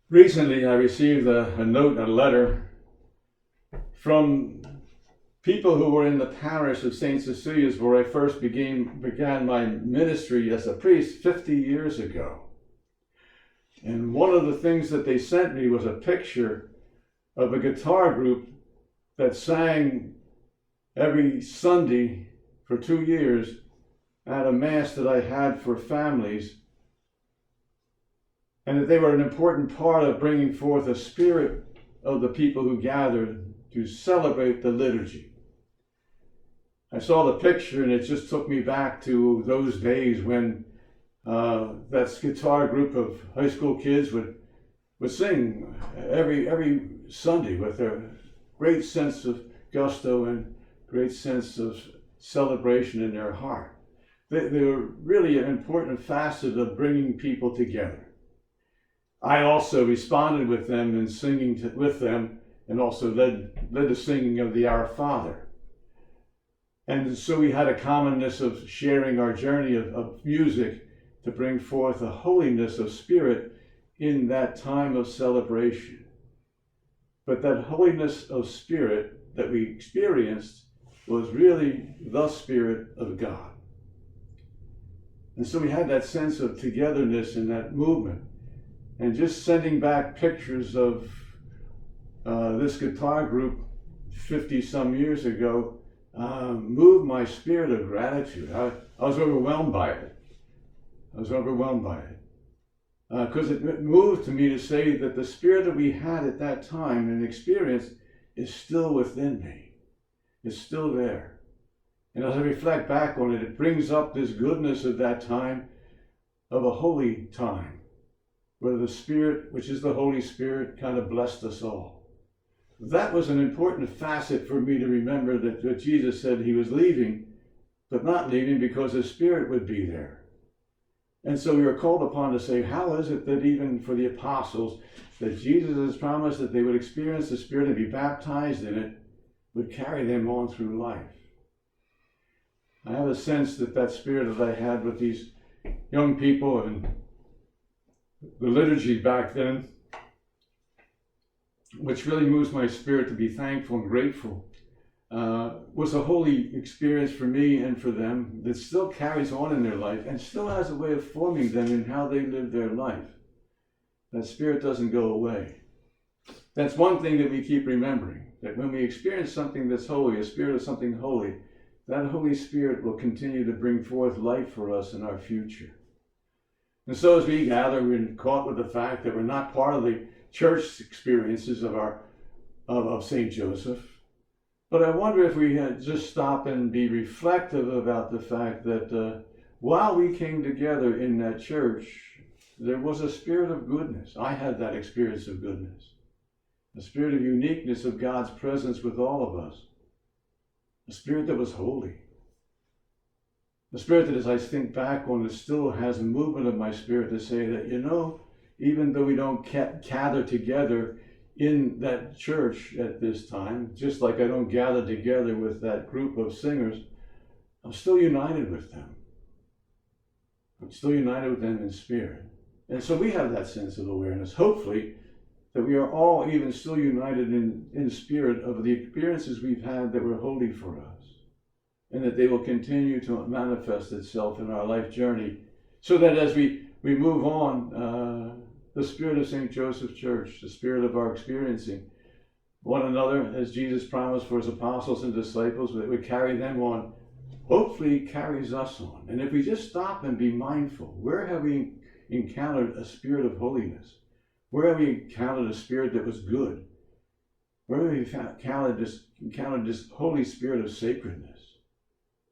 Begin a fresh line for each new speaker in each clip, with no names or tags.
Recently, I received a note, a letter from people who were in the parish of St. Cecilia's where I first began my ministry as a priest 50 years ago. And one of the things that they sent me was a picture of a guitar group that sang every Sunday for 2 years at a mass that I had for families, and that they were an important part of bringing forth a spirit of the people who gathered to celebrate the liturgy. I saw the picture and it just took me back to those days when that guitar group of high school kids would sing every Sunday with a great sense of gusto and great sense of celebration in their heart. They were really an important facet of bringing people together. I also responded with them in singing with them, and also led the singing of the Our Father. And so we had a commonness of sharing our journey of music to bring forth a holiness of spirit in that time of celebration. But that holiness of spirit that we experienced was really the Spirit of God. And so we had that sense of togetherness in that movement. And just sending back pictures of this guitar group 50 some years ago moved my spirit of gratitude. I was overwhelmed by it. Because it moved to me to say that the spirit that we had at that time and experienced is still within me. It's still there. And as I reflect back on it, it brings up this goodness of that time, of a holy time, where the Spirit, which is the Holy Spirit, kind of blessed us all. That was an important facet for me to remember, that Jesus said he was leaving, but not leaving because the Spirit would be there. And so we are called upon to say, how is it that even for the apostles, that Jesus has promised that they would experience the Spirit and be baptized in it, would carry them on through life? I have a sense that that spirit that I had with these young people and the liturgy back then, which really moves my spirit to be thankful and grateful, was a holy experience for me and for them that still carries on in their life and still has a way of forming them in how they live their life. That spirit doesn't go away. That's one thing that we keep remembering, that when we experience something that's holy, a spirit of something holy, that Holy Spirit will continue to bring forth life for us in our future. And so as we gather, we're caught with the fact that we're not part of the church experiences of St. Joseph. But I wonder if we had just stop and be reflective about the fact that while we came together in that church, there was a spirit of goodness. I had that experience of goodness. A spirit of uniqueness of God's presence with all of us. A spirit that was holy. The spirit that, as I think back on it, still has a movement of my spirit to say that, even though we don't gather together in that church at this time, just like I don't gather together with that group of singers, I'm still united with them. I'm still united with them in spirit. And so we have that sense of awareness, hopefully, that we are all even still united in spirit of the experiences we've had that were holy for us, and that they will continue to manifest itself in our life journey, so that as we move on, the spirit of St. Joseph's Church, the spirit of our experiencing one another, as Jesus promised for his apostles and disciples, that would carry them on, hopefully carries us on. And if we just stop and be mindful, where have we encountered a spirit of holiness? Where have we encountered a spirit that was good? Where have we encountered this Holy Spirit of sacredness?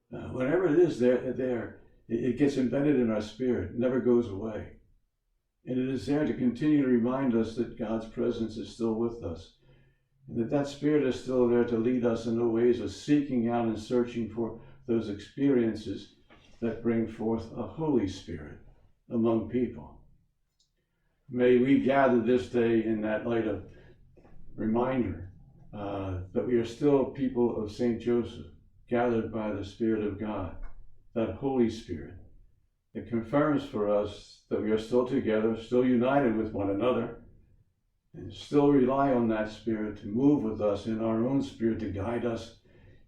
Whenever it is there, it gets embedded in our spirit, it never goes away. And it is there to continue to remind us that God's presence is still with us, and that spirit is still there to lead us in the ways of seeking out and searching for those experiences that bring forth a Holy Spirit among people. May we gather this day in that light of reminder that we are still people of St. Joseph, gathered by the Spirit of God, that Holy Spirit. It confirms for us that we are still together, still united with one another, and still rely on that Spirit to move with us in our own spirit to guide us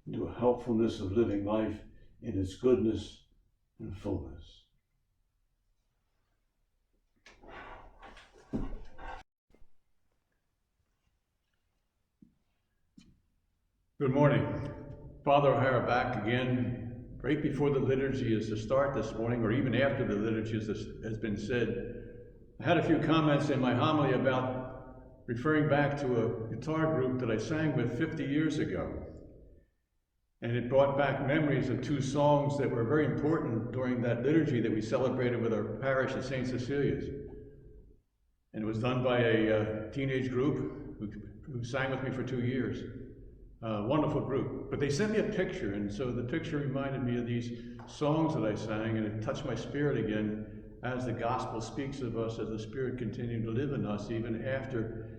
into a helpfulness of living life in its goodness and fullness.
Good morning. Father O'Hara back again, right before the liturgy is to start this morning, or even after the liturgy has been said. I had a few comments in my homily about referring back to a guitar group that I sang with 50 years ago. And it brought back memories of two songs that were very important during that liturgy that we celebrated with our parish at St. Cecilia's. And it was done by a teenage group who sang with me for 2 years. Wonderful group. But they sent me a picture, and so the picture reminded me of these songs that I sang, and it touched my spirit again as the gospel speaks of us, as the Spirit continued to live in us, even after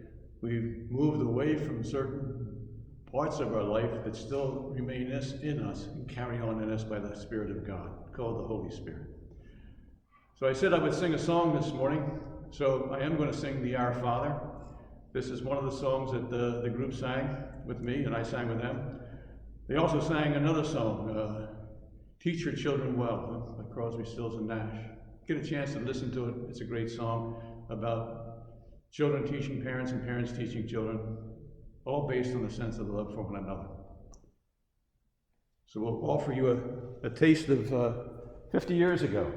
we've moved away from certain parts of our life that still remain in us and carry on in us by the Spirit of God, called the Holy Spirit. So I said I would sing a song this morning, so I am going to sing the Our Father. This is one of the songs that the group sang with me, and I sang with them. They also sang another song, Teach Your Children Well, by Crosby, Stills, and Nash. Get a chance to listen to it. It's a great song about children teaching parents and parents teaching children, all based on the sense of love for one another. So we'll offer you a taste of 50 years ago.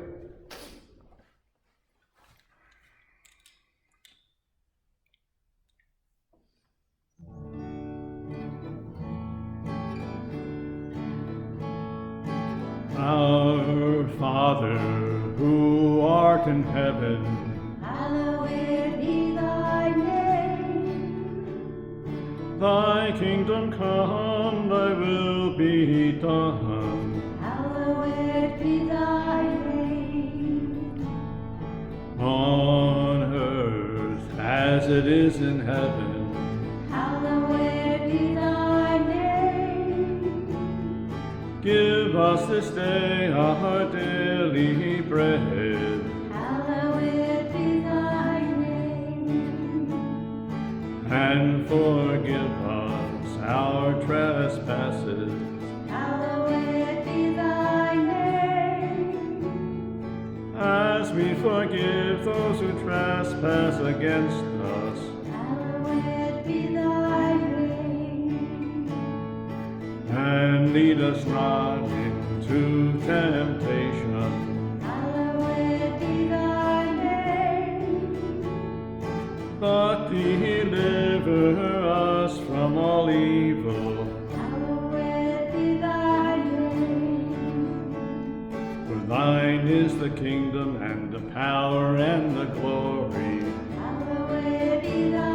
Our Father, who art in heaven,
hallowed be thy name.
Thy kingdom come, thy will be done.
Hallowed be thy name.
On earth as it is in heaven.
Hallowed be thy name.
Give us this day our daily bread.
Hallowed be thy name.
And forgive us our trespasses.
Hallowed be thy name.
As we forgive those who trespass against us.
Hallowed be thy name.
And lead us not into temptation.
Hallowed be thy name.
But deliver us from all evil.
Hallowed be thy name.
For thine is the kingdom and the power and the glory.
Hallowed be thy